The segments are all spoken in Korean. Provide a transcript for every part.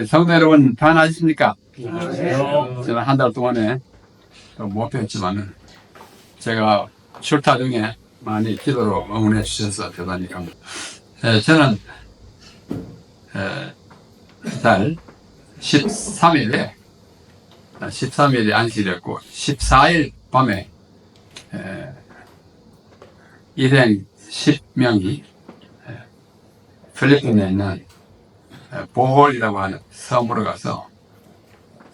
성도 여러분, 편안하십니까? 안녕하세요. 저는 한 달 동안에 못 뵀지만은 제가 출타 중에 많이 기도로 응원해 주셔서 대단히 감사합니다. 저는 달 13일에 안식이었고 14일 밤에 일행 10명이 필리핀에 있는 보홀이라고 하는 섬으로 가서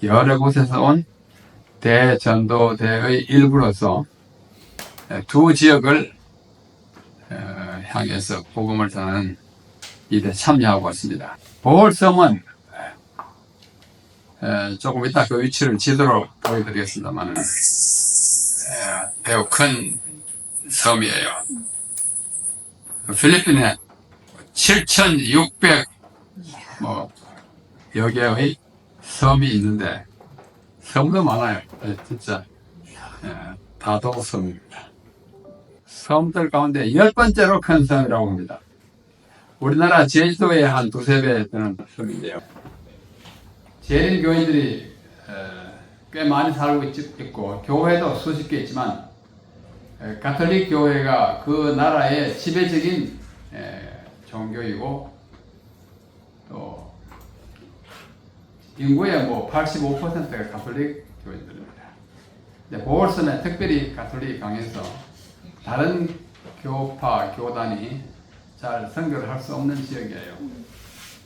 여러 곳에서 온 대전도대의 일부로서 두 지역을 향해서 복음을 전하는 일에 참여하고 왔습니다. 보홀섬은 조금 이따 그 위치를 지도로 보여드리겠습니다만 매우 큰 섬이에요. 필리핀에 7,600 여개의 섬이 있는데 섬도 많아요. 진짜 다도섬입니다. 섬들 가운데 10번째로 큰 섬이라고 합니다. 우리나라 제주도의 한 두세 배 되는 섬인데요. 재림 교인들이 꽤 많이 살고 있고 교회도 수십 개 있지만 가톨릭 교회가 그 나라의 지배적인 종교이고 또 인구의 85%가 가톨릭 교인들입니다. 보홀섬에 특별히 가톨릭이 강해서 다른 교파, 교단이 잘 선교를 할 수 없는 지역이에요.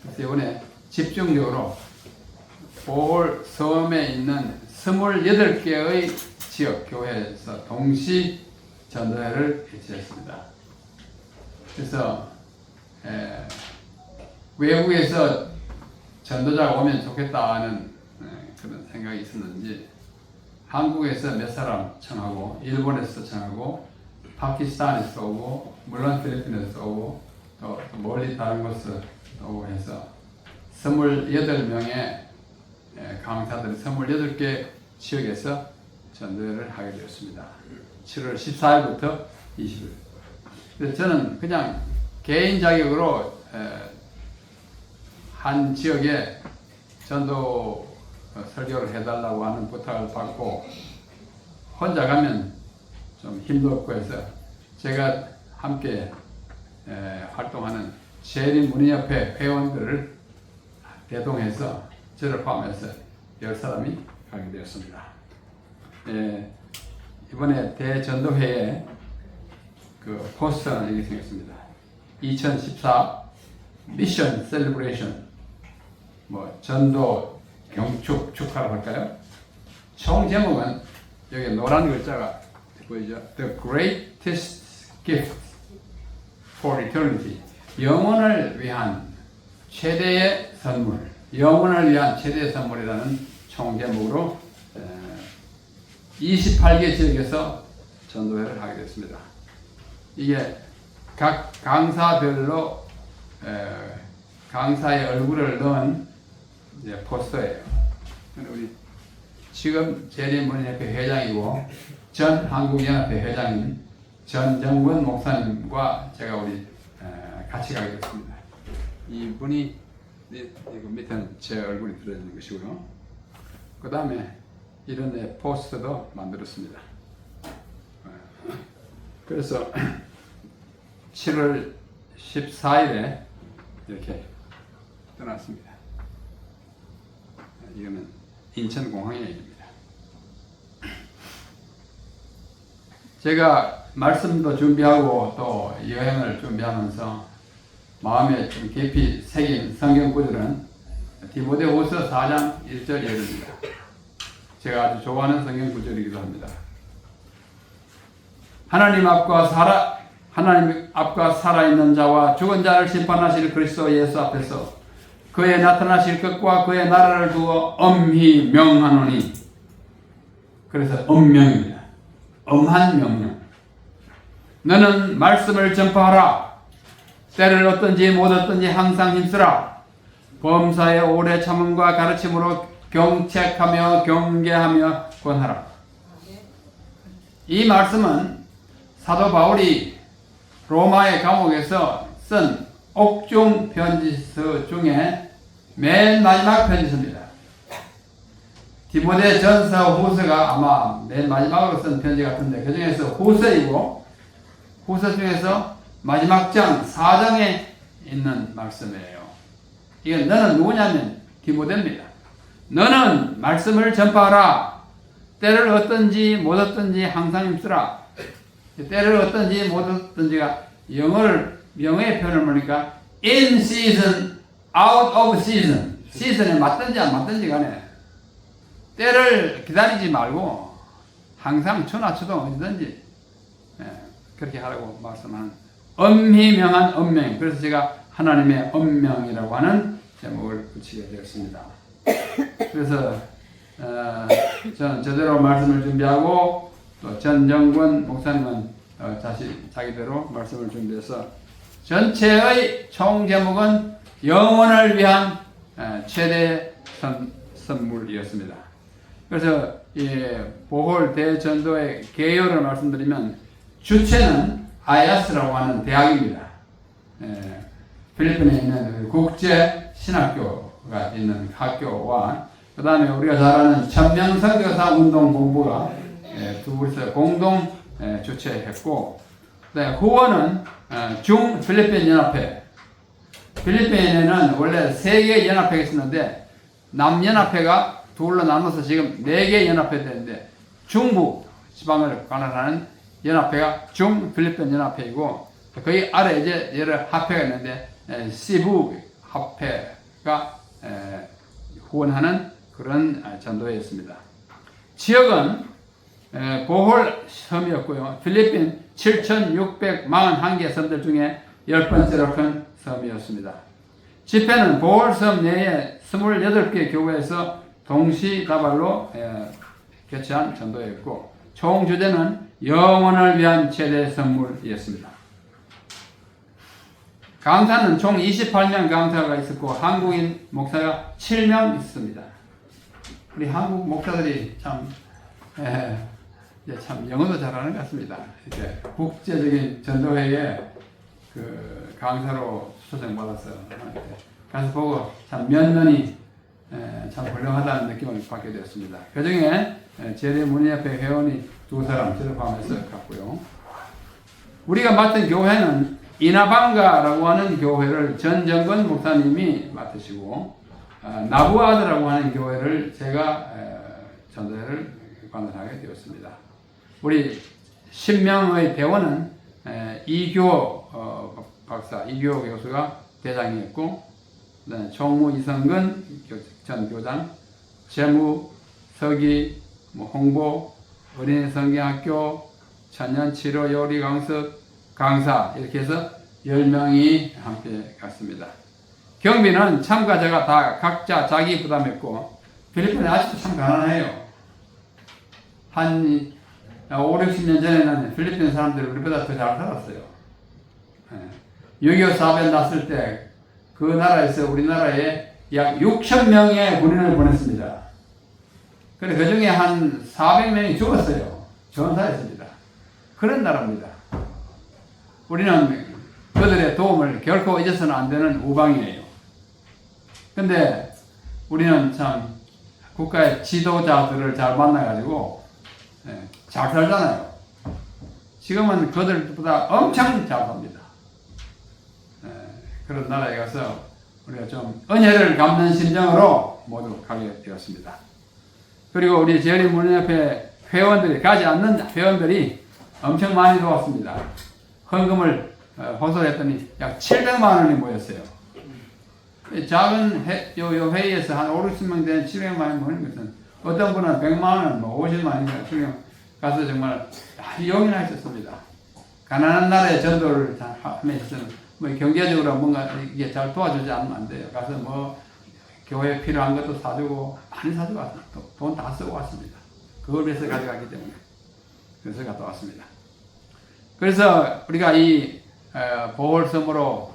그래서 이번에 집중적으로 보홀섬에 있는 28개의 지역 교회에서 동시 전도회를 개최했습니다. 그래서 외국에서 전도자가 오면 좋겠다 하는 그런 생각이 있었는지 한국에서 몇 사람 청하고 일본에서 청하고 파키스탄에서 오고 물론 필리핀에서 오고 또 멀리 다른 곳에서 오고 해서 28명의 강사들이 28개 지역에서 전도회를 하게 되었습니다. 7월 14일부터 20일. 그래서 저는 그냥 개인 자격으로 한 지역에 전도 설교를 해달라고 하는 부탁을 받고 혼자 가면 좀 힘도 없고 해서 제가 함께 활동하는 재림문의협회 회원들을 대동해서 저를 포함해서 10사람이 가게 되었습니다. 이번에 대전도회에 그 포스터는 이렇게 생겼습니다. 2014 미션 셀리브레이션 전도 경축 축하라고 할까요? 총 제목은 여기 노란 글자가 보이죠? The greatest gift for eternity. 영원을 위한 최대의 선물. 영원을 위한 최대의 선물이라는 총 제목으로 28개 지역에서 전도회를 하게 됐습니다. 이게 각 강사별로 강사의 얼굴을 넣은 포스터예요. 우리 지금 재림문의협회 회장이고 전 한국연합회 회장인 전정근 목사님과 제가 우리 같이 가게 됐습니다. 이분이 이거 밑에는 제 얼굴이 들어있는 것이고요. 그 다음에 이런 포스터도 만들었습니다. 그래서 7월 14일에 이렇게 떠났습니다. 이거는 인천공항역입니다. 제가 말씀도 준비하고 또 여행을 준비하면서 마음에 좀 깊이 새긴 성경 구절은 디모데후서 4장 1절 2절입니다. 제가 아주 좋아하는 성경 구절이기도 합니다. 하나님 앞과 살아있는 자와 죽은 자를 심판하실 그리스도 예수 앞에서 그의 나타나실 것과 그의 나라를 두어 엄히 명하노니. 그래서 엄명입니다. 엄한 명령. 너는 말씀을 전파하라. 때를 얻든지 못 얻든지 항상 힘쓰라. 범사의 오래 참음과 가르침으로 경책하며 경계하며 권하라. 이 말씀은 사도 바울이 로마의 감옥에서 쓴 옥중 편지서 중에 맨 마지막 편지서입니다. 디모데 전서 후서가 아마 맨 마지막으로 쓴 편지 같은데 그 중에서 후서이고 후서 중에서 마지막 장 4장에 있는 말씀이에요. 이건 너는 누구냐면 디모데입니다. 너는 말씀을 전파하라. 때를 어떤지 못 어떤지 항상 힘쓰라. 때를 어떤지 못 어떤지가 영어의 표현을 보니까 in season, out of season. 시즌에 맞든지 안 맞든지 간에 때를 기다리지 말고 항상 추나추도 언제든지 그렇게 하라고 말씀하는 엄희명한 엄명. 그래서 제가 하나님의 엄명이라고 하는 제목을 붙이게 되었습니다. 그래서 저는 제대로 말씀을 준비하고 또 전정권 목사님은 자기대로 말씀을 준비해서 전체의 총 제목은 영혼을 위한 최대 선물이었습니다. 그래서 보홀 대전도의 개요를 말씀드리면 주체는 아야스라고 하는 대학입니다. 필리핀에 있는 국제 신학교가 있는 학교와 그 다음에 우리가 잘 아는 천명선교사 운동본부가 둘이서 공동 주최했고, 후원은 중필리핀 연합회. 필리핀에는 원래 3개 연합회가 있었는데 남연합회가 둘로 나눠서 지금 4개 연합회 되는데 중부 지방을 관할하는 연합회가 중필리핀 연합회이고 거기 아래 이제 여러 합회가 있는데 시부 합회가 후원하는 그런 전도회였습니다. 지역은 보홀 섬이었고요. 필리핀 7,641개 섬들 중에 10번째로 큰 섬이었습니다. 집회는 보홀 섬 내에 28개 교회에서 동시다발로 개최한 전도였고 총 주제는 영혼을 위한 최대 선물이었습니다. 강사는 총 28명 강사가 있었고 한국인 목사가 7명 있습니다. 우리 한국 목사들이 참 영어도 잘하는 것 같습니다. 이제 국제적인 전도회에 그 강사로 초청받아서 가서 보고 참 면면이 참 훌륭하다는 느낌을 받게 되었습니다. 그 중에 재래문예협회 회원이 2사람 저를 포함해서 갔고요. 우리가 맡은 교회는 이나방가라고 하는 교회를 전정건 목사님이 맡으시고 나부아드라고 하는 교회를 제가 전도회를 관할하게 되었습니다. 우리 10명의 대원은 이교 박사, 이교 교수가 대장이었고 총무 이성근 전 교장, 재무, 서기, 홍보, 어린이 성경학교, 천년 치료 요리 강사 이렇게 해서 10명이 함께 갔습니다. 경비는 참가자가 다 각자 자기 부담했고 필리핀은 아직도 참 가난해요. 한 5, 60년 전에는 필리핀 사람들이 우리보다 더 잘 살았어요. 6.25 사변 났을 때 그 나라에서 우리나라에 약 6,000명의 군인을 보냈습니다. 그래 그 중에 한 400명이 죽었어요. 전사했습니다. 그런 나라입니다. 우리는 그들의 도움을 결코 잊어서는 안 되는 우방이에요. 근데 우리는 참 국가의 지도자들을 잘 만나가지고 잘 살잖아요. 지금은 그들보다 엄청 잘 삽니다. 그런 나라에 가서 우리가 좀 은혜를 갚는 심정으로 모두 가게 되었습니다. 그리고 우리 재래문예협회 회원들이 가지 않는 회원들이 엄청 많이 도왔습니다. 헌금을 호소했더니 약 700만 원이 모였어요. 작은 회의에서 한 5, 60명 되는 700만 원이 모이는 것은 어떤 분은 100만 원, 50만 원 가서 정말 용이나 했었습니다. 가난한 나라의 전도를 하면서 경제적으로 뭔가 이게 잘 도와주지 않으면 안 돼요. 가서 교회에 필요한 것도 사주고 많이 사주고 왔습니다. 돈 다 쓰고 왔습니다. 그걸 위해서 가져가기 때문에 그래서 갔다 왔습니다. 그래서 우리가 이 보홀섬으로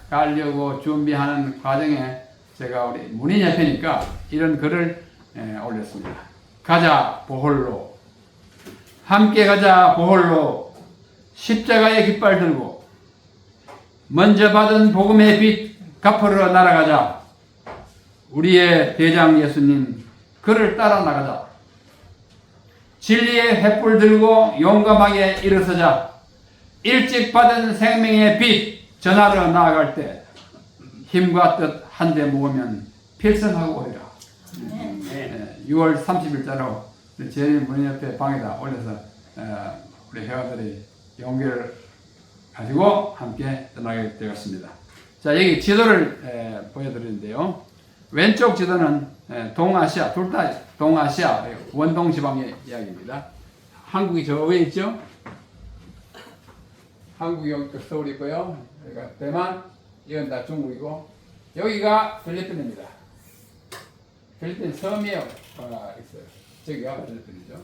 가려고 준비하는 과정에 제가 우리 문인협회니까 이런 글을 올렸습니다. 가자 보홀로, 함께 가자 보홀로, 십자가의 깃발 들고 먼저 받은 복음의 빛 갚으러 날아가자. 우리의 대장 예수님, 그를 따라 나가자. 진리의 횃불 들고 용감하게 일어서자. 일찍 받은 생명의 빛 전하러 나아갈 때 힘과 뜻 한 대 모으면 필승하고 오리라. 6월 30일자로 제일 문 옆에 방에다 올려서 우리 회원들이 용기를 가지고 함께 떠나게 되었습니다. 자, 여기 지도를 보여드리는데요. 왼쪽 지도는 동아시아, 둘 다 동아시아 원동 지방의 이야기입니다. 한국이 저 위에 있죠? 한국이 여기 서울이 있고요. 여기가 대만, 이건 다 중국이고, 여기가 필리핀입니다. 필리핀 섬이 있어요. 저기가 필리핀이죠.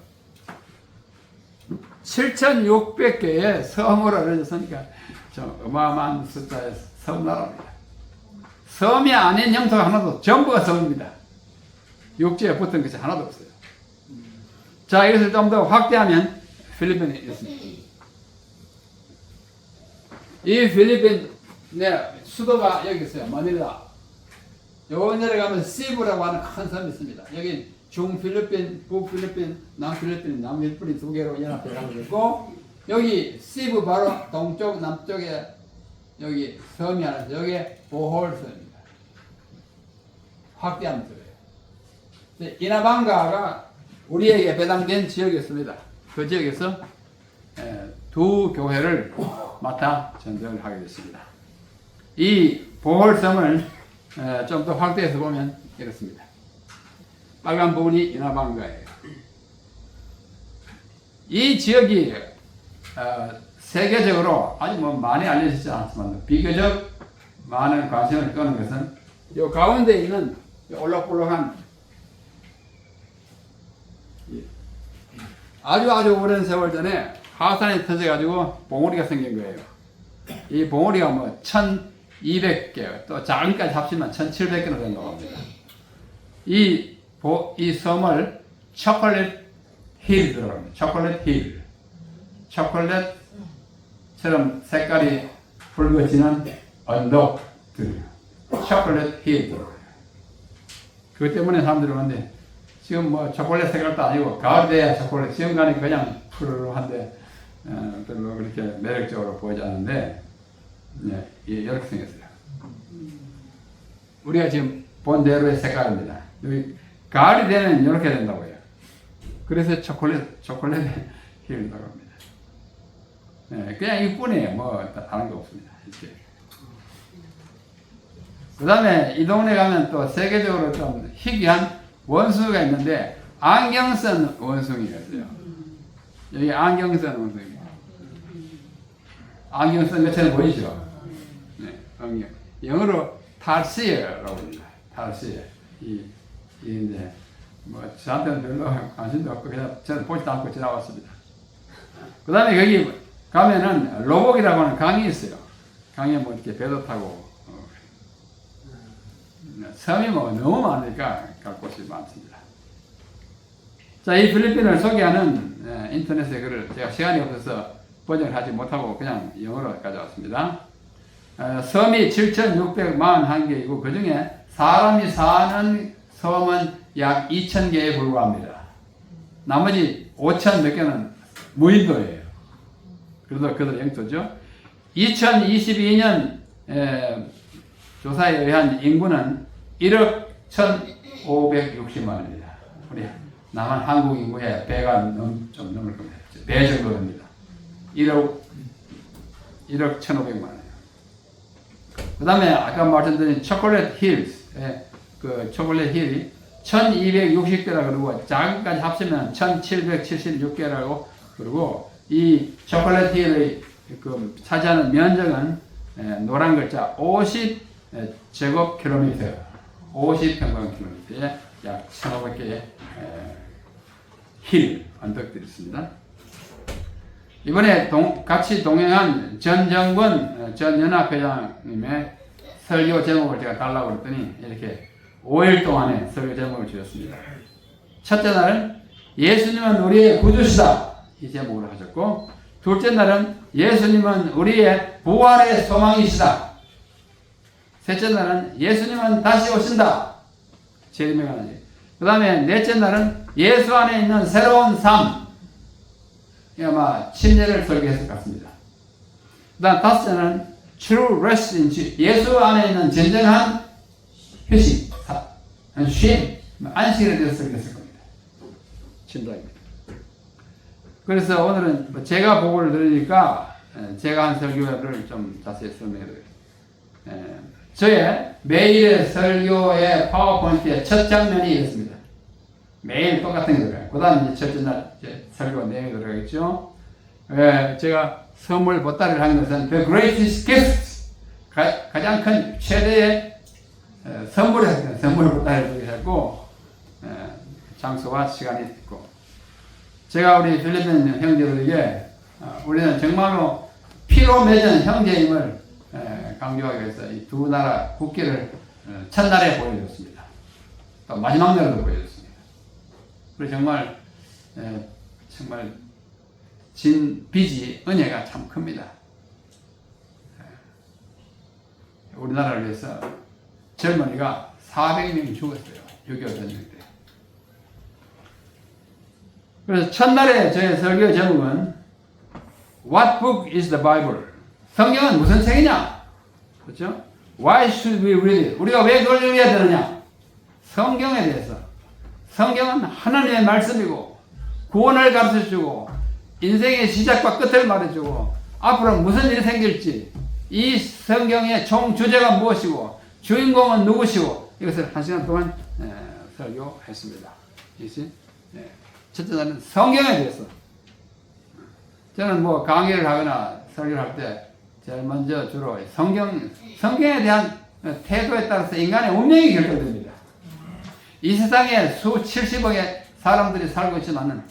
7,600개의 섬으로 알려졌으니까 좀 어마어마한 숫자의 섬나라입니다. 섬이 아닌 형태가 하나도, 전부가 섬입니다. 육지에 붙은 것이 하나도 없어요. 자, 이것을 좀 더 확대하면 필리핀이 있습니다. 이 필리핀 수도가 여기 있어요. 마닐라. 요 내려가면 시부라고 하는 큰 섬이 있습니다. 여기 중필리핀, 북필리핀, 남필리핀, 남필리핀 두 개로 연합해 가지고 있고, 여기 시부 바로 동쪽 남쪽에 여기 섬이 하나 있어요. 여기 보홀섬입니다. 확대하면 돼요. 이나방가가 우리에게 배당된 지역이었습니다. 그 지역에서 두 교회를 맡아 전쟁을 하게 됐습니다. 이 보홀섬을 좀 더 확대해서 보면 이렇습니다. 빨간 부분이 이나방가예요. 이 지역이 세계적으로 아직 많이 알려지지 않지만 비교적 많은 관심을 끄는 것은 이 가운데 있는 올록볼록한 아주 오랜 세월 전에 화산이 터져가지고 봉우리가 생긴 거예요. 이 봉우리가 1,200개, 또 작은 까지 합치면 1,700개나 된다고 합니다. 이 섬을 초콜릿 힐이라고 합니다. 초콜릿 힐. 초콜릿처럼 색깔이 붉어지는 언덕들. 초콜릿 힐. 그것 때문에 사람들이 오는데, 지금 초콜릿 색깔도 아니고, 가을 돼야 초콜릿, 지금 가니 그냥 푸르르한데, 별로 그렇게 매력적으로 보이지 않는데, 이렇게 생겼어요. 우리가 지금 본 대로의 색깔입니다. 여기 가을이 되면 이렇게 된다고 해요. 그래서 초콜릿 힐이라고 합니다. 그냥 이뿐이에요. 다른 거 없습니다. 이렇게. 그 다음에 이 동네 가면 또 세계적으로 좀 희귀한 원숭이가 있는데, 안경 쓴 원숭이가 있어요. 여기 안경 쓴 원숭이입니다. 안경 쓴 것처럼 보이죠? 네, 안경. 영어로 탈시어라고 합니다. 탈시어. 이제 저한테는 별로 관심도 없고 그냥 저는 보지도 않고 지나왔습니다. 그 다음에 거기 가면은 로복이라고 하는 강이 있어요. 강에 이렇게 배도 타고 섬이 너무 많으니까 갈 곳이 많습니다. 자, 이 필리핀을 소개하는 인터넷의 글을 제가 시간이 없어서 번역을 하지 못하고 그냥 영어로 가져왔습니다. 섬이 7,641개이고 그 중에 사람이 사는 섬은 약 2,000개에 불과합니다. 나머지 5,000 몇 개는 무인도예요. 그래도 영토죠. 2022년 조사에 의한 인구는 1억 1,560만입니다. 우리 남한 한국 인구의 배가 좀 넘을 겁니다. 배 정도 됩니다. 1억 1,500만. 그 다음에 아까 말씀드린 초콜릿 힐스, 그 초콜릿 힐이 1,260개라 그러고 작은까지 합치면 1,776개라고 그러고, 이 초콜릿 힐의 그 차지하는 면적은 노란 글자 50 제곱킬로미터, 50평방킬로미터에 약 1,500개의 힐 언덕들이 있습니다. 이번에 같이 동행한 전정권 전 연합회장님의 설교 제목을 제가 달라고 했더니 이렇게 5일 동안의 설교 제목을 주셨습니다. 첫째 날은 예수님은 우리의 구주시다, 이 제목으로 하셨고, 둘째 날은 예수님은 우리의 부활의 소망이시다. 셋째 날은 예수님은 다시 오신다. 재림해가는. 그 다음에 넷째 날은 예수 안에 있는 새로운 삶. 아마 침례를 설교했을 것 같습니다. 그 다음 다섯째는 true rest in Jesus. 예수 안에 있는 진정한 휴식, 쉼, 안식에 대해서 설교했을 겁니다. 침례입니다. 그래서 오늘은 제가 보고를 들으니까 제가 한 설교를 좀 자세히 설명해 드릴게요. 저의 매일의 설교의 파워포인트의 첫 장면이 이렇습니다. 매일 똑같은 게 들어가요. 그 다음 이제 첫째 날 설교 내용이 들어가겠죠. 제가 선물 보따리를 하는 것은 The Greatest Gift, 가장 큰 최대의 선물 보따리를 했고, 장소와 시간이 있고, 제가 우리 필리핀 형제들에게 우리는 정말로 피로 맺은 형제임을 강조하기 위해서 이 두 나라 국기를 첫날에 보여줬습니다. 또 마지막 날에도 보여줬습니다. 그래서 정말 빚이 은혜가 참 큽니다. 우리나라를 위해서 젊은이가 400명이 죽었어요. 6.25 전쟁 때. 그래서 첫날에 저의 설교 제목은 What book is the Bible? 성경은 무슨 책이냐? 그렇죠? Why should we read it? 우리가 왜 그걸 읽어야 되느냐? 성경에 대해서. 성경은 하나님의 말씀이고 구원을 가르쳐주고 인생의 시작과 끝을 말해주고 앞으로 무슨 일이 생길지 이 성경의 총 주제가 무엇이고 주인공은 누구시고 이것을 한 시간 동안 설교했습니다. 첫째 날은 성경에 대해서. 저는 뭐 강의를 하거나 설교를 할 때 제일 먼저 주로 성경에 대한 태도에 따라서 인간의 운명이 결정됩니다. 이 세상에 수 70억의 사람들이 살고 있지만은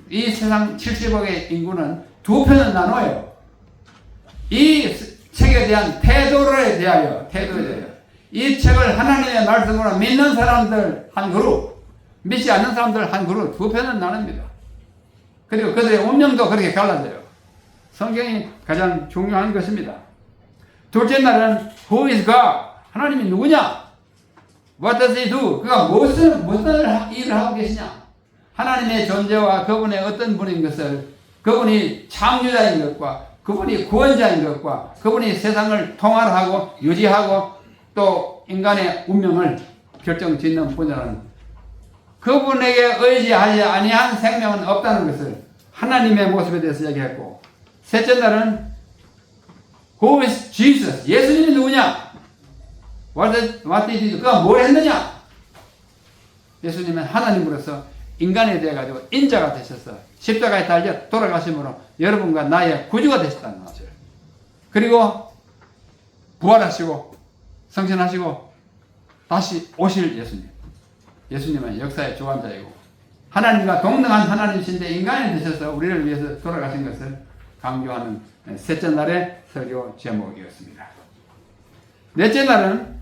이 세상 70억의 인구는 두 편을 나눠요. 이 책에 대한 태도에 대하여 이 책을 하나님의 말씀으로 믿는 사람들 한 그룹, 믿지 않는 사람들 한 그룹, 두 편을 나눕니다. 그리고 그들의 운명도 그렇게 갈라져요. 성경이 가장 중요한 것입니다. 둘째 날은 Who is God? 하나님이 누구냐? What does he do? 그가 무슨 일을 하고 계시냐? 하나님의 존재와 그분의 어떤 분인 것을, 그분이 창조자인 것과 그분이 구원자인 것과 그분이 세상을 통할하고 유지하고 또 인간의 운명을 결정짓는 분이라는, 그분에게 의지하지 아니한 생명은 없다는 것을 하나님의 모습에 대해서 얘기했고, 셋째 날은 Who is Jesus? 예수님이 누구냐? What did he do? 그가 뭘 했느냐? 예수님은 하나님으로서 인간에 대해 가지고 인자가 되셔서 십자가에 달려 돌아가심으로 여러분과 나의 구주가 되셨다는 것을, 그리고 부활하시고 성천하시고 다시 오실 예수님. 예수님은 역사의 주관자이고 하나님과 동등한 하나님이신데 인간이 되셔서 우리를 위해서 돌아가신 것을 강조하는 셋째 날의 설교 제목이었습니다. 넷째 날은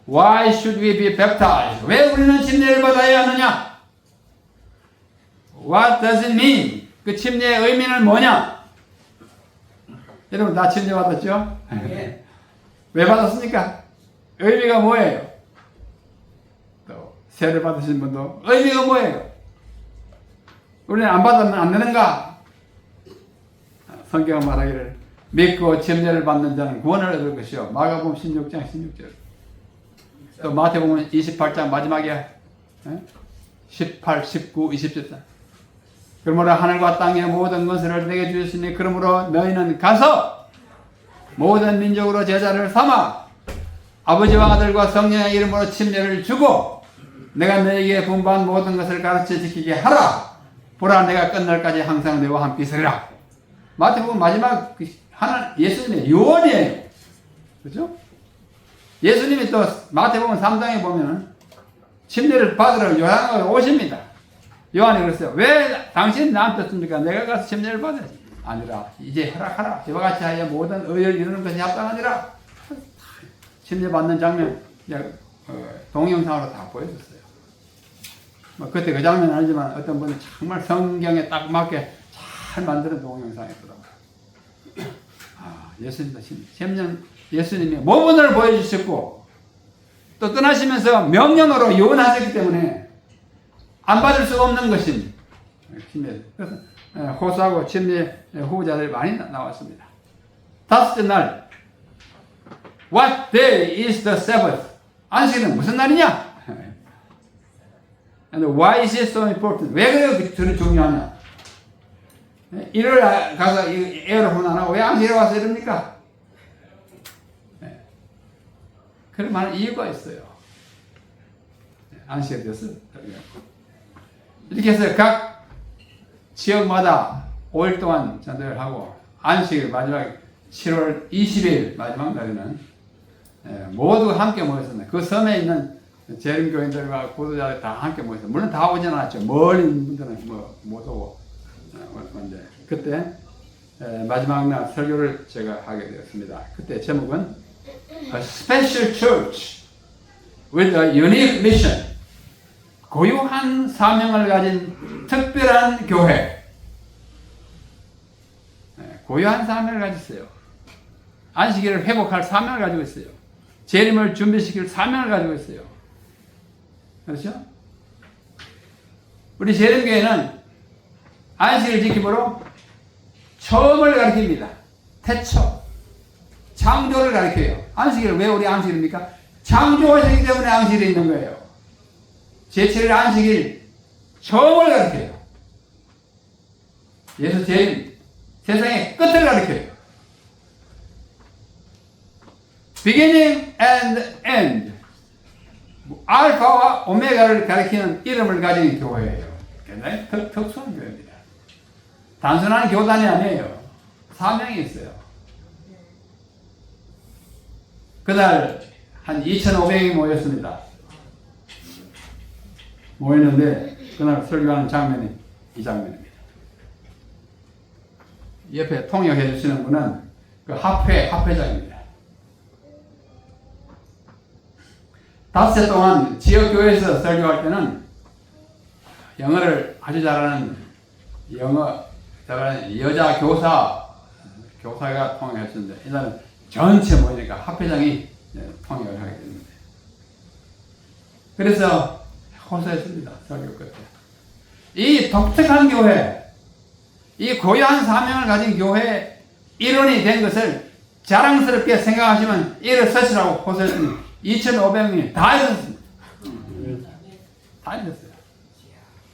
Why should we be baptized? 왜 우리는 침례를 받아야 하느냐? What does it mean? 그 침례의 의미는 뭐냐? 여러분 다 침례 받았죠? 네. 왜 받았습니까? 의미가 뭐예요? 또 세례 받으신 분도 의미가 뭐예요? 우리는 안 받으면 안 되는가? 성경은 말하기를 믿고 침례를 받는 자는 구원을 얻을 것이요. 마가복음 16장 16절. 또 마태복음 28장 마지막에 18, 19, 20절. 그러므로 하늘과 땅의 모든 것을 내게 주셨으니 그러므로 너희는 가서 모든 민족으로 제자를 삼아 아버지와 아들과 성령의 이름으로 침례를 주고 내가 너희에게 분부한 모든 것을 가르쳐 지키게 하라. 보라 내가 끝날까지 항상 너희와 함께 있으리라. 마태복음 마지막 예수님의 유언이에요. 그렇죠? 예수님이 또 마태복음 3장에 보면 침례를 받으러 요한에 오십니다. 요한이 그랬어요. 왜 당신 나한테 줬습니까? 내가 가서 침례를 받아야지. 아니라 이제 허락하라. 이와 같이 하여 모든 의를 이루는 것이 합당하니라. 침례 받는 장면 동영상으로 다 보여줬어요. 그때 그 장면은 아니지만 어떤 분은 정말 성경에 딱 맞게 잘 만드는 동영상이더라고요. 예수님도 예수님이 모분을 보여주셨고 또 떠나시면서 명령으로 유언하셨기 때문에 안 받을 수 없는 것입니다. 그래서 호소하고 침례 후보자들이 많이 나왔습니다. 다섯째 날, What day is the Sabbath? 안식일은 무슨 날이냐? And why is it so important? 왜 그렇게 중요하냐? 일요일 가서 에어로폰 안 하고 왜 안식일에 와서 이럽니까? 그럴 만한 이유가 있어요. 안식일에 대해서. 이렇게 해서 각 지역마다 5일 동안 전도를 하고 안식일 마지막 7월 20일 마지막 날에는 모두 함께 모였습니다. 그 섬에 있는 재림교인들과 구도자들 다 함께 모였어요. 물론 다 오진 않았죠. 멀리 있는 분들은 못 오고 왔는데 그때 마지막 날 설교를 제가 하게 되었습니다. 그때 제목은 A Special Church with a Unique Mission. 고유한 사명을 가진 특별한 교회. 고유한 사명을 가졌어요. 안식일을 회복할 사명을 가지고 있어요. 재림을 준비시킬 사명을 가지고 있어요. 그렇죠? 우리 재림교회는 안식일을 지킴으로 처음을 가르칩니다. 태초. 창조를 가르쳐요. 안식일을 왜 우리 안식일입니까? 창조하시기 때문에 안식일이 있는 거예요. 제7일 안식일 처음을 가르쳐요. 예수 재림, 세상의 끝을 가르쳐요. Beginning and end. 알파와 오메가를 가리키는 이름을 가진 교회예요. 굉장히 특수한 교회입니다. 단순한 교단이 아니에요. 사명이 있어요. 그날 한 2,500명이 모였습니다. 모였는데 그날 설교하는 장면이 이 장면입니다. 옆에 통역해 주시는 분은 그 합회장입니다. 닷새 동안 지역교회에서 설교할 때는 영어를 아주 잘하는 여자 교사가 통역했었는데 일단은 전체 모이니까 합회장이 통역을 하게 됐는데 그래서 호소했습니다. 설교 끝에 이 독특한 교회, 이 고유한 사명을 가진 교회 일원이 된 것을 자랑스럽게 생각하시면 일어서시라고 호소했더니 2,500명이 다 일어섰습니다. 다 일어섰어요.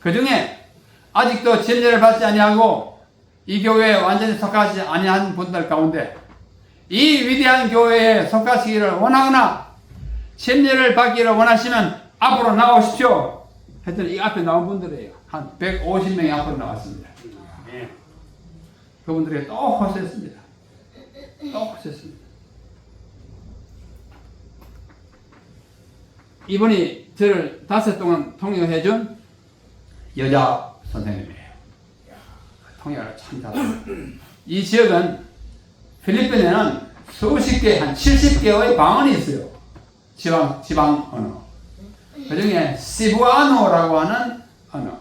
그 중에 아직도 진례를 받지 아니하고 이 교회에 완전히 속하지 아니한 분들 가운데 이 위대한 교회에 속하시기를 원하거나 진례를 받기를 원하시면 앞으로 나오십시오. 했더니 이 앞에 나온 분들이에요. 한 150명이 앞으로 나왔습니다. 그분들이 또 호소했습니다. 또 호소했습니다. 이분이 저를 닷새 동안 통역해준 여자 선생님이에요. 통역을 참 잘합니다. 이 지역은 필리핀에는 수십 개, 한 70개의 방언이 있어요. 지방 언어. 그 중에 시부아노라고 하는 언어.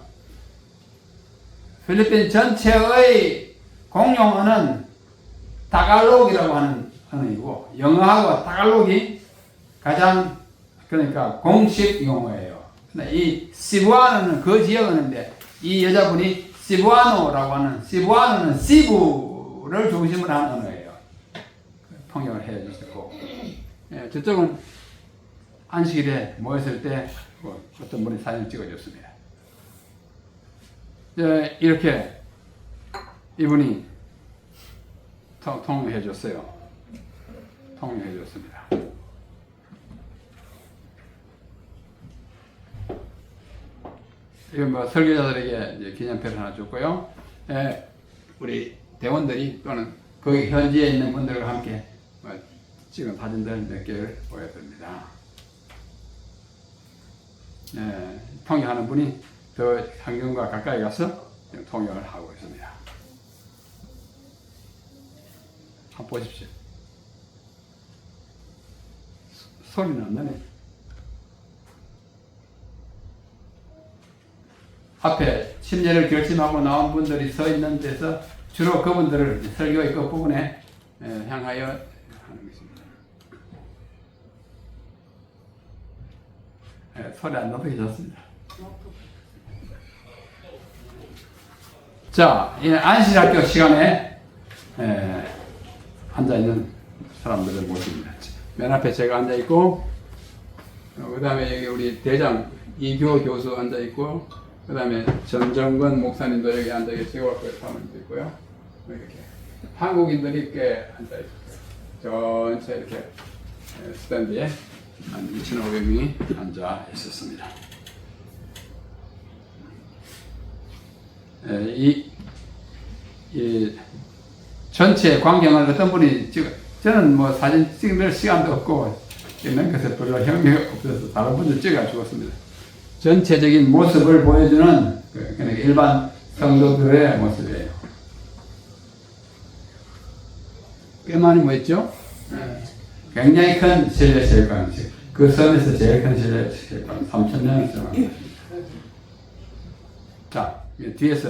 필리핀 전체의 공용 언어는 타갈록이라고 하는 언어이고, 영어하고 타갈록이 가장 그러니까 공식 용어예요. 이 시부아노는 그 지역 언어인데 이 여자분이 시부아노라고 하는 시부아노는 시부를 중심으로 하는 언어예요. 통역을 해 주셨고 저쪽은 안식일에 모였을 때 어떤 분이 사진을 찍어줬습니다. 이렇게 이분이 통역해 줬어요. 통역해 줬습니다. 이건 뭐 설교자들에게 이제 기념표를 하나 줬고요. 우리 대원들이 또는 거기 현지에 있는 분들과 함께 찍은 사진들 몇 개를 보여드립니다. 통역하는 분이 더 환경과 가까이 가서 통역을 하고 있습니다. 한번 보십시오. 소리는 안 나네. 앞에 침례를 결심하고 나온 분들이 서 있는 데서 주로 그분들을 설교의 끝부분에 향하여 하는 것입니다. 소리 안 나도 괜찮습니다. 자, 이 안식학교 시간에 앉아있는 사람들을 모십니다. 맨 앞에 제가 앉아있고, 그 다음에 여기 우리 대장 이교 교수 앉아있고, 그 다음에 전정건 목사님도 여기 앉아계시고, 그 사람도 있고요. 이렇게 한국인들이 꽤 앉아있어요. 전체 이렇게 스탠드에 한 2,500명이 앉아 있었습니다. 이 전체 광경을 어떤 분이 저는 뭐 사진 찍을 시간도 없고 있는 것에 별로 흥미가 없어서 다른 분들 찍어 주었습니다. 전체적인 모습을 보여주는 그러니까 일반 성도들의 모습이에요. 꽤 많이 모였죠? 굉장히 큰 신뢰체육관, 그 섬에서 제일 큰 신뢰체육관, 3,000명을 정합니다. 자, 뒤에서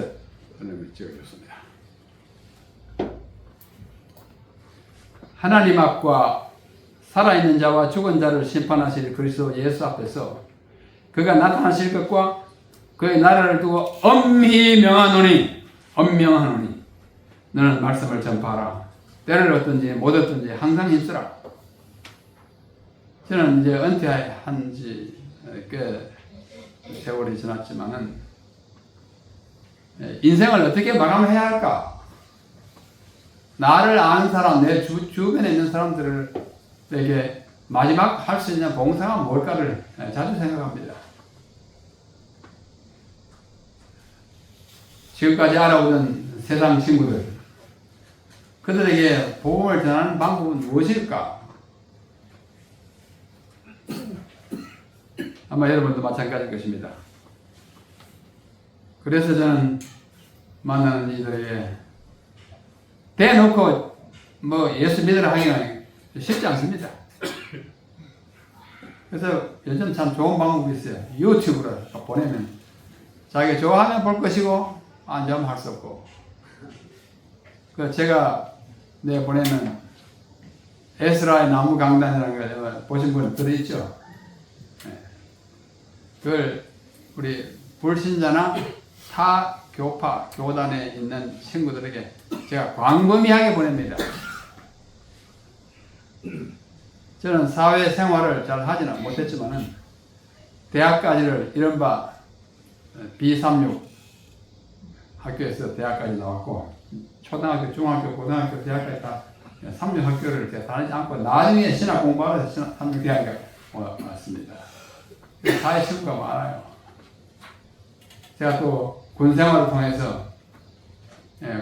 찍어줬습니다. 하나님 앞과 살아있는 자와 죽은 자를 심판하실 그리스도 예수 앞에서 그가 나타나실 것과 그의 나라를 두고 엄히 명하노니 너는 말씀을 전파하라. 때를 얻든지 못 얻든지 항상 힘쓰라. 저는 이제 은퇴한 지 꽤 세월이 지났지만은 인생을 어떻게 마감해야 할까? 나를 아는 사람, 내 주변에 있는 사람들에게 마지막 할 수 있는 봉사가 뭘까를 자주 생각합니다. 지금까지 알아오던 세상 친구들, 그들에게 복음을 전하는 방법은 무엇일까? 아마 여러분도 마찬가지일 것입니다. 그래서 저는 만나는 이들에게 대놓고 뭐 예수 믿으라 하기는 쉽지 않습니다. 그래서 요즘 참 좋은 방법이 있어요. 유튜브로 보내면 자기 좋아하면 볼 것이고 안 좋아하면 할 수 없고. 그 제가 보내면 에스라의 나무 강단이라는 걸 보신 분 들어있죠? 그걸 우리 불신자나 타 교파, 교단에 있는 친구들에게 제가 광범위하게 보냅니다. 저는 사회생활을 잘 하지는 못했지만은 대학까지를 이른바 B36 학교에서 대학까지 나왔고 초등학교, 중학교, 고등학교, 대학까지 다 36 학교를 다니지 않고 나중에 신학 공부하러 36 대학에 왔습니다. 사회 친구가 많아요. 제가 또 군 생활을 통해서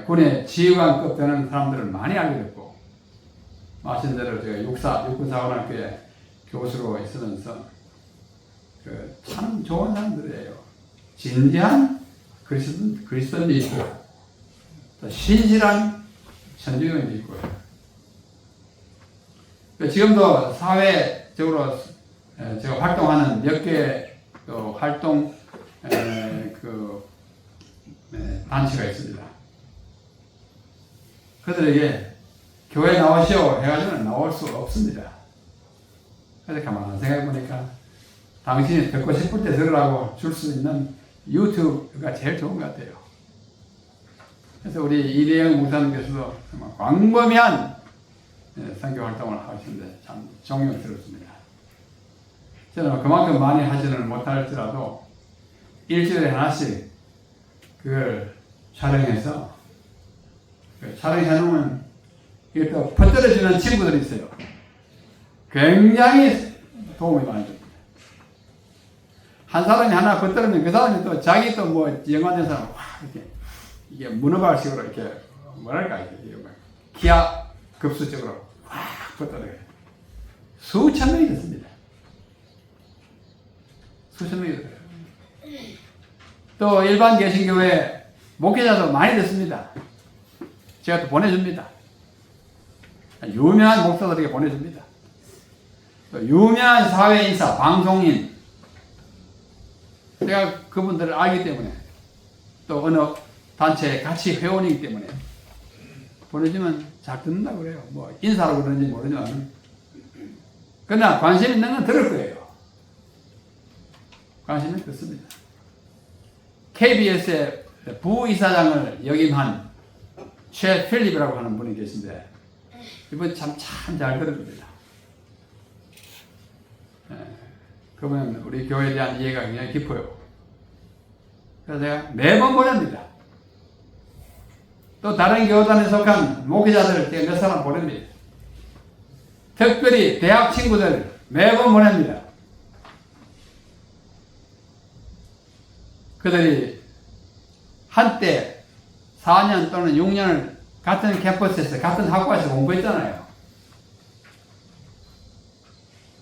군의 지휘관급 되는 사람들을 많이 알게 됐고, 마신 대로 제가 육군사관학교에 교수로 있으면서 참 좋은 사람들이에요. 진지한 그리스도인도 있고, 또 신실한 천주교인도 있고요. 지금도 사회적으로 제가 활동하는 몇 개 활동 단체가 있습니다. 그들에게 교회 나오시오 해가지고는 나올 수 없습니다. 그래서 가만히 생각해 보니까 당신이 듣고 싶을 때 들으라고 줄 수 있는 유튜브가 제일 좋은 것 같아요. 그래서 우리 이대영 목사님께서도 정말 광범위한 선교 활동을 하시는데 참 존경스럽습니다. 저는 그만큼 많이 하지는 못할지라도 일주일에 하나씩 그걸 촬영해서 촬영해놓으면 이게 또 퍼뜨려주는 친구들이 있어요. 굉장히 도움이 많이 됩니다. 한 사람이 하나 퍼뜨리면 그 사람이 또 자기 또 뭐 연관된 사람 이렇게 이게 문어발식으로 이렇게 뭐랄까 이게 기하 급수적으로 확 퍼뜨려요. 수천 명이 됐습니다. 수천 명이 됐어요. 또 일반 개신교회 목회자도 많이 됐습니다. 제가 또 보내줍니다. 유명한 목사들에게 보내줍니다. 또 유명한 사회인사, 방송인, 제가 그분들을 알기 때문에 또 어느 단체에 같이 회원이기 때문에 보내주면 잘 듣는다고 그래요. 뭐 인사로 그러는지 모르지만 그러나 관심 있는 건 들을 거예요. 관심이 컸습니다. KBS의 부이사장을 역임한 최 필립이라고 하는 분이 계신데 이분 참 잘 들어줍니다. 그분은 우리 교회에 대한 이해가 굉장히 깊어요. 그래서 제가 매번 보냅니다. 또 다른 교단에 속한 목회자들 몇 사람 보냅니다. 특별히 대학 친구들 매번 보냅니다. 그들이 한때 4년 또는 6년을 같은 캠퍼스에서 같은 학과에서 공부했잖아요.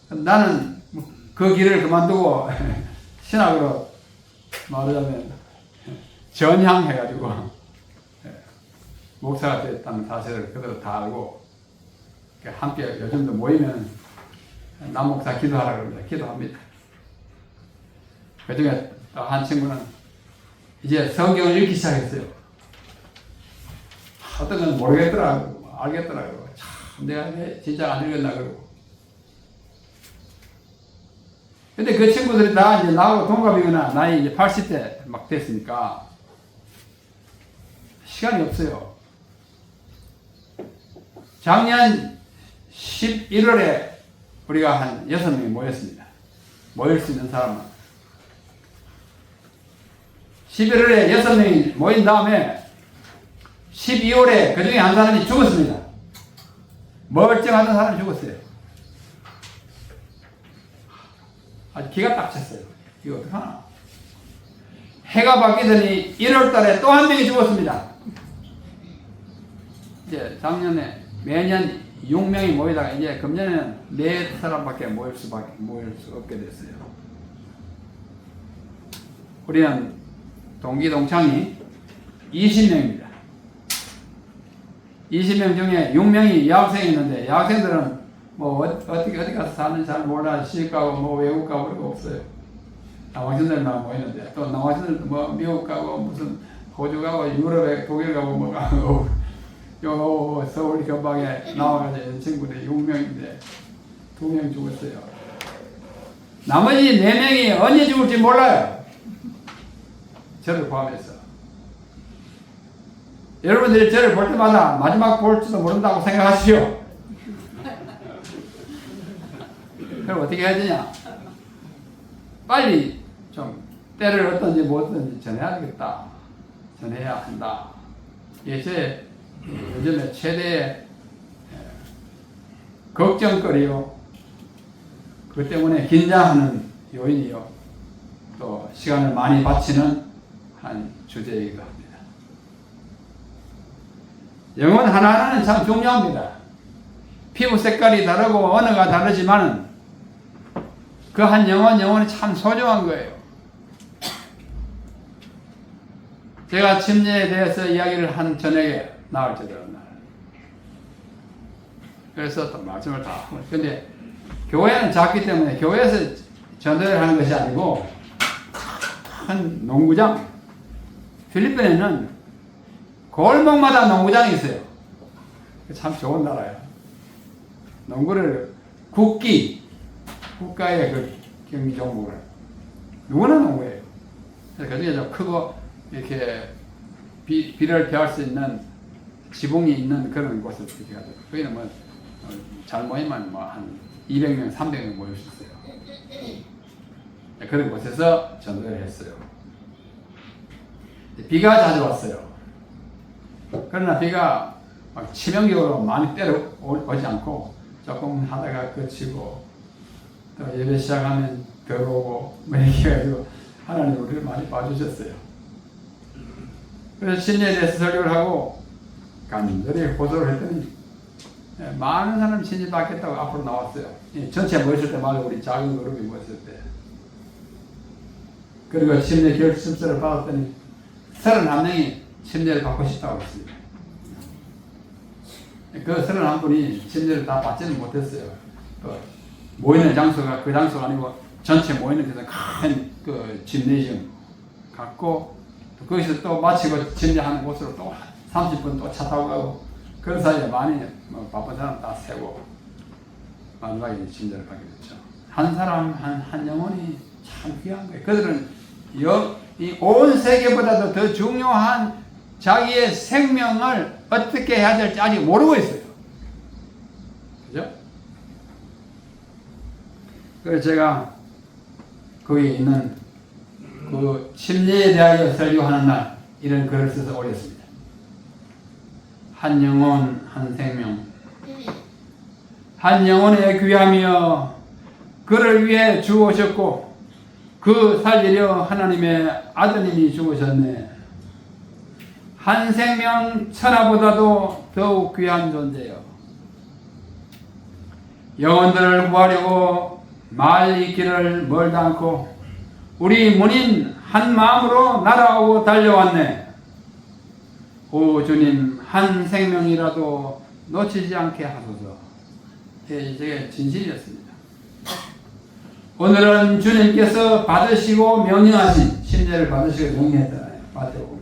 나는 그 길을 그만두고 신학으로 말하자면 전향해가지고 목사가 됐다는 사실을 그대로 다 알고 함께 요즘도 모이면 남목사 기도하라고 합니다. 기도합니다. 그 중에 한 친구는 이제 성경을 읽기 시작했어요. 어떤 건 모르겠더라고, 알겠더라고. 참, 내가 진짜 안 읽었나, 그러고. 근데 그 친구들이 다 이제 나하고 동갑이거나 나이 이제 80대 막 됐으니까 시간이 없어요. 작년 11월에 우리가 한 6명이 모였습니다. 모일 수 있는 사람은. 11월에 6명이 모인 다음에 12월에 그 중에 한 사람이 죽었습니다. 멀쩡하던 사람이 죽었어요. 아주 기가 딱 찼어요. 이거 어떡하나. 해가 바뀌더니 1월 달에 또 한 명이 죽었습니다. 이제 작년에 매년 6명이 모이다가 이제 금년에는 4사람밖에 모일 수 없게 됐어요. 우리는 동기 동창이 20명입니다. 20명 중에 6명이 여학생이 있는데 여학생들은 뭐 어디 가서 사는지 잘 몰라. 시집 가고 뭐 외국 가고 그런 거 없어요. 남학생들만 모이는데 또 남학생들도 뭐 미국 가고 무슨 호주 가고 유럽에 독일 가고 뭐 가고 요 서울 근방에 나와가지고 친구들이 6명인데 2명 죽었어요. 나머지 4명이 언제 죽을지 몰라요. 저를 포함해서. 여러분들이 저를 볼 때마다 마지막 볼지도 모른다고 생각하시오. 그럼 어떻게 해야 되냐? 빨리 좀 때를 어떤지 뭐든지 전해야 되겠다. 전해야 한다. 이게 제 요즘에 최대의 걱정거리요. 그 때문에 긴장하는 요인이요. 또 시간을 많이 바치는 한 주제이기도 합니다. 영혼 하나하나는 참 중요합니다. 피부 색깔이 다르고 언어가 다르지만 그 한 영혼이 참 소중한 거예요. 제가 침례에 대해서 이야기를 한 저녁에 나올 때던 날. 그래서 또 말씀을 다 하고. 근데 교회는 작기 때문에 교회에서 전도를 하는 것이 아니고 큰 농구장. 필리핀에는 골목마다 농구장이 있어요. 참 좋은 나라예요. 농구를 국가의 그 경기 종목을 누구나 농구예요. 그래서 그 중에 좀 크고 이렇게 비를 피할 수 있는 지붕이 있는 그런 곳을 이렇게 가죠. 거기는 뭐 잘 모이면 뭐 한 200명, 300명 모일 수 있어요. 그런 곳에서 전도를 했어요. 비가 자주 왔어요. 그러나 비가 막 치명적으로 많이 오지 않고 조금 하다가 그치고 또 예배 시작하면 들어오고 뭐 이렇게 해가지고 하나님 우리를 많이 봐주셨어요. 그래서 침례에 대해서 설교를 하고 간절히 호소를 했더니 많은 사람이 침례 받겠다고 앞으로 나왔어요. 전체 모였을 때마다 우리 작은 그룹이 모였을 때. 그리고 침례 결심서를 받았더니 31명이 침례를 받고 싶다고 했습니다. 그 31분이 침례를 다 받지는 못했어요. 모이는 장소가 그 장소가 아니고 전체 모이는 데서 큰 그 짐네지움 갖고 거기서 또 마치고 침례하는 곳으로 또 30분 또 차 타고 가고 그런 사이에 많이 바쁜 사람 다 세고 마지막에 침례를 받게 됐죠. 한 사람 한 영혼이 참 귀한 거예요. 그들은 이 온 세계보다도 더 중요한 자기의 생명을 어떻게 해야 될지 아직 모르고 있어요. 그죠? 그래서 제가 거기 있는 그 침례에 대하여 설교하는 날 이런 글을 써서 올렸습니다. 한 영혼 한 생명, 한 영혼에 귀하며 그를 위해 죽으셨고 그 살리려 하나님의 아드님이 죽으셨네. 한 생명 천하보다도 더욱 귀한 존재요. 영혼들을 구하려고 말이 길을 멀지 않고 우리 문인 한 마음으로 날아오고 달려왔네. 오 주님, 한 생명이라도 놓치지 않게 하소서. 이게 진실이었습니다. 오늘은 주님께서 받으시고 명령하신 침례를 받으시고 명령했잖아요. 마태복음.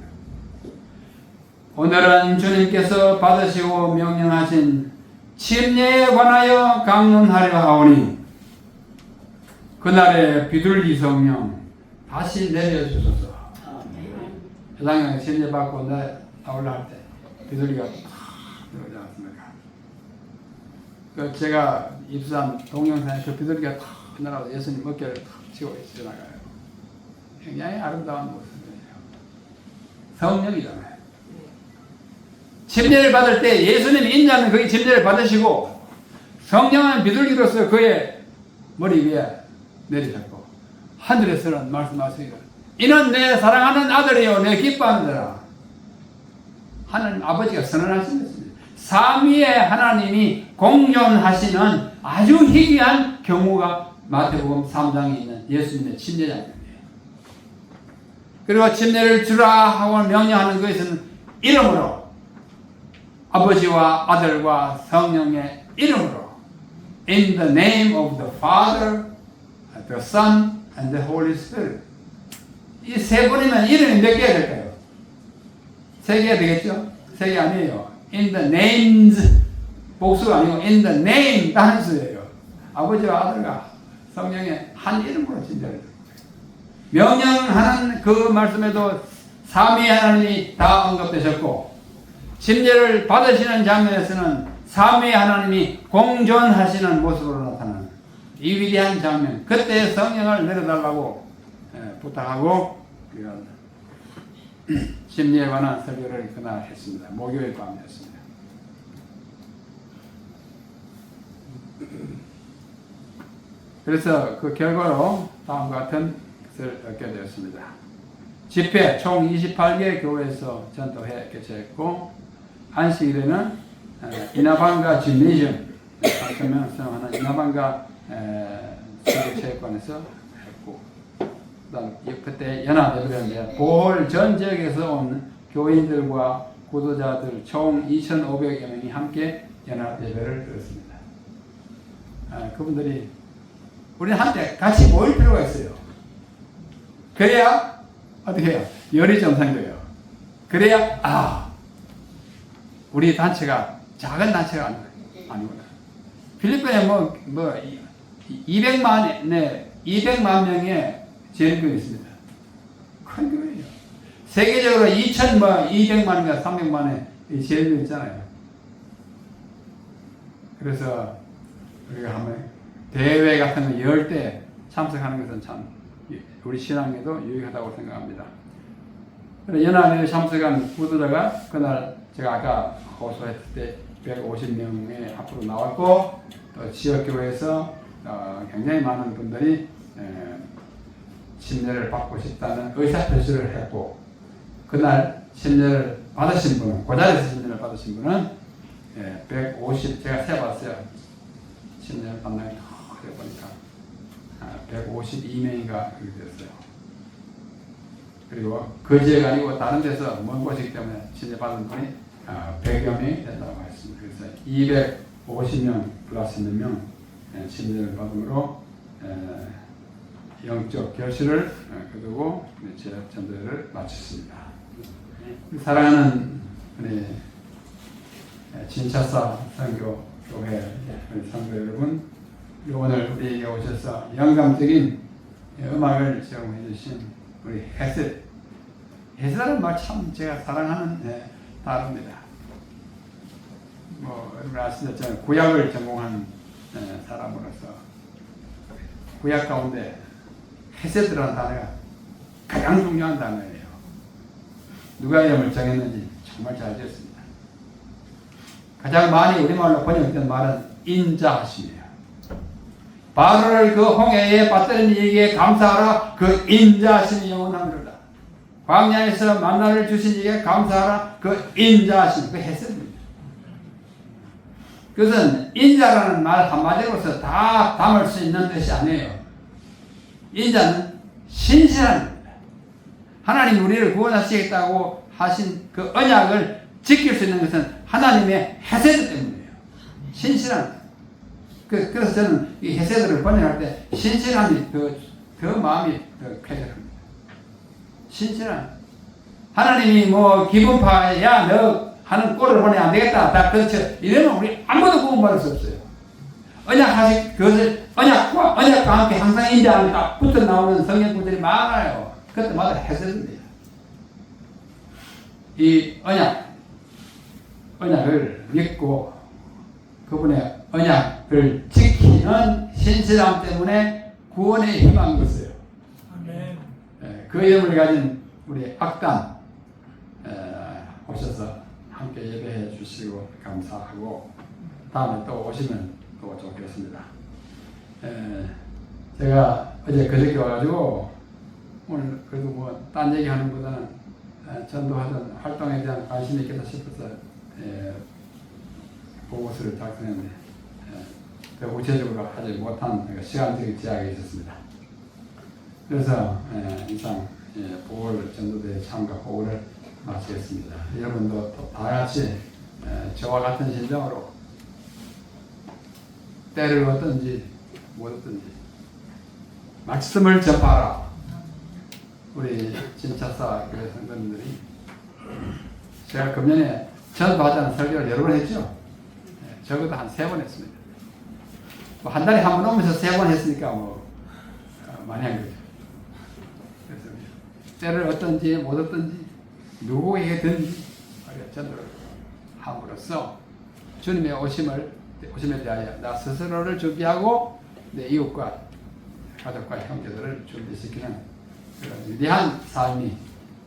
오늘은 주님께서 받으시고 명령하신 침례에 관하여 강론하려 하오니 그날에 비둘기 성령 다시 내려주소서. 세상에 침례 받고 나올라 할 때 비둘기가 들어오지 않았습니까? 그 제가 입수한 동영상에 그 비둘기가 탁 날아서 예수님 어깨를 탁 치고 지나가요. 굉장히 아름다운 모습이에요. 성령이잖아요. 침례를 받을 때 예수님이 인자는 거기 침례를 받으시고 성령은 비둘기로서 그의 머리 위에 내리셨고 하늘에서는 말씀하시기를 이는 내 사랑하는 아들이요 내 기뻐하는 자라. 하나님 아버지가 선언하신 것입니다. 삼위의 하나님이 공존하시는 아주 희귀한 경우가 마태복음 3장에 있는 예수님의 침례장입니다. 그리고 침례를 주라 하고 명령하는 것은 이름으로 아버지와 아들과 성령의 이름으로 In the name of the Father, the Son, and the Holy Spirit. 이 세 번이면 이름이 몇 개가 될까요? 세 개가 되겠죠? 세 개 아니에요. In the names, 복수가 아니고 In the name 단수예요. 아버지와 아들과 성령의 한 이름으로 진짜를 명령하는 그 말씀에도 삼위 하나님이 다 언급되셨고 침례를 받으시는 장면에서는 삼위 하나님이 공존하시는 모습으로 나타나는 이 위대한 장면, 그때 성령을 내려달라고 부탁하고 침례에 관한 설교를 그날 했습니다. 목요일 밤이었습니다. 그래서 그 결과로 다음과 같은 것을 얻게 되었습니다. 집회 총 28개 교회에서 전도회 개최했고 안식일에는 이나방가 짐네지엄 3,000명 수용하는 이나방가 체육관에서 했고 그다음 그때 연합예배인데 보홀 전 지역에서 온 교인들과 구도자들 총 2,500여 명이 함께 연합예배를 드렸습니다. 그분들이 우리는 한때 같이 모일 필요가 있어요. 그래야 어떻게 해요? 열이 좀 생겨요. 그래야 우리 단체가 작은 단체가 아니구나. 필리핀에 200만 명의 재림교회 있습니다. 큰 교회예요. 세계적으로 200만인가 300만의 재림교회 있잖아요. 그래서 우리가 한번 대회 같은 거 열 때 참석하는 것은 참 우리 신앙에도 유익하다고 생각합니다. 연합회에 참석한 구도자가 그날 제가 아까 호소했을 때 150명의 앞으로 나왔고 또 지역교회에서 굉장히 많은 분들이 침례를 받고 싶다는 의사표시를 했고 그날 침례를 받으신 분은 그 자리에서 침례를 받으신 분은 150 제가 세봤어요. 침례를 받는 게 보니까 152명인가 그렇게 됐어요. 그리고 그 지역 아니고 다른 데서 먼 곳이기 때문에 침례 받은 분이 100여 명이 된다고 했습니다. 그래서 250명 플러스 몇 명 침례를 받음으로 영적 결실을 거두고 제 전도를 마쳤습니다. 사랑하는 우리 진차사 선교교회 성도 여러분, 오늘 우리에게 오셔서 영감적인 음악을 제공해 주신 우리 헤셋. 헤셋이라는 말 참 제가 사랑하는 단어입니다. 여러분 아시죠? 저는 구약을 전공한 사람으로서 구약 가운데 헤셋이라는 단어가 가장 중요한 단어예요. 누가 이름을 정했는지 정말 잘 지었습니다. 가장 많이 우리말로 번역된 말은 인자하심이에요. 바로를 그 홍해에 빠뜨린 이에게 감사하라. 그 인자하심이 영원하리로다. 광야에서 만나를 주신 이에게 감사하라. 그 인자하심, 그 헤셋입니다. 그것은 인자라는 말 한마디로서 다 담을 수 있는 뜻이 아니에요. 인자는 신실한 겁니다. 하나님 우리를 구원하시겠다고 하신 그 언약을 지킬 수 있는 것은 하나님의 헤세드 때문이에요. 신실한. 그래서 저는 이 헤세드를 번역할 때 신실함이 더 마음이 더 쾌적합니다. 신실한. 하나님이 기분파야 너 하는 꼴을 보내 안 되겠다. 다 그렇죠. 이러면 우리 아무도 구원받을 수 없어요. 언약하신 그것을 언약과 함께 항상 인자하는 딱 붙어 나오는 성경구들이 많아요. 그때마다 헤세드입니다. 이 언약을 믿고 그분의 언약을 지키는 신실함 때문에 구원의 희망이 있어요. 아멘. 그 이름을 가진 우리 악단 오셔서 함께 예배해 주시고 감사하고 다음에 또 오시면 또 좋겠습니다. 제가 어제 그저께 와가지고 오늘 그래도 딴 얘기 하는 보다는 전도하던 활동에 대한 관심이 있겠다 싶어서 보고서를 작성했는데 더 구체적으로 하지 못한 시간적인 제약이 있었습니다. 그래서 이상 보궐 전도대회 참가 보고를 마치겠습니다. 여러분도 다 같이 저와 같은 심정으로 때를 얻든지 못 얻든지 말씀을 전파하라. 우리 진차사 교회 성도님들이 제가 금년에 전도하자는 설교를 여러 번 했죠. 적어도 한 3번 했습니다. 한 달에 한 번 오면서 3번 했으니까 많이 한 거죠. 그래서 때를 얻든지 못 얻든지 누구에게든지 전도를 함으로써 주님의 오심에 대하여 나 스스로를 준비하고 내 이웃과 가족과 형제들을 준비시키는 그런 위대한 삶이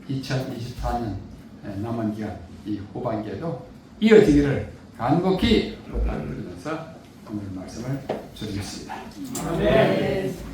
2024년 남은 기간 이 후반기에도 이어지기를 간곡히 부탁드리면서 오늘 말씀을 드리겠습니다. 아멘.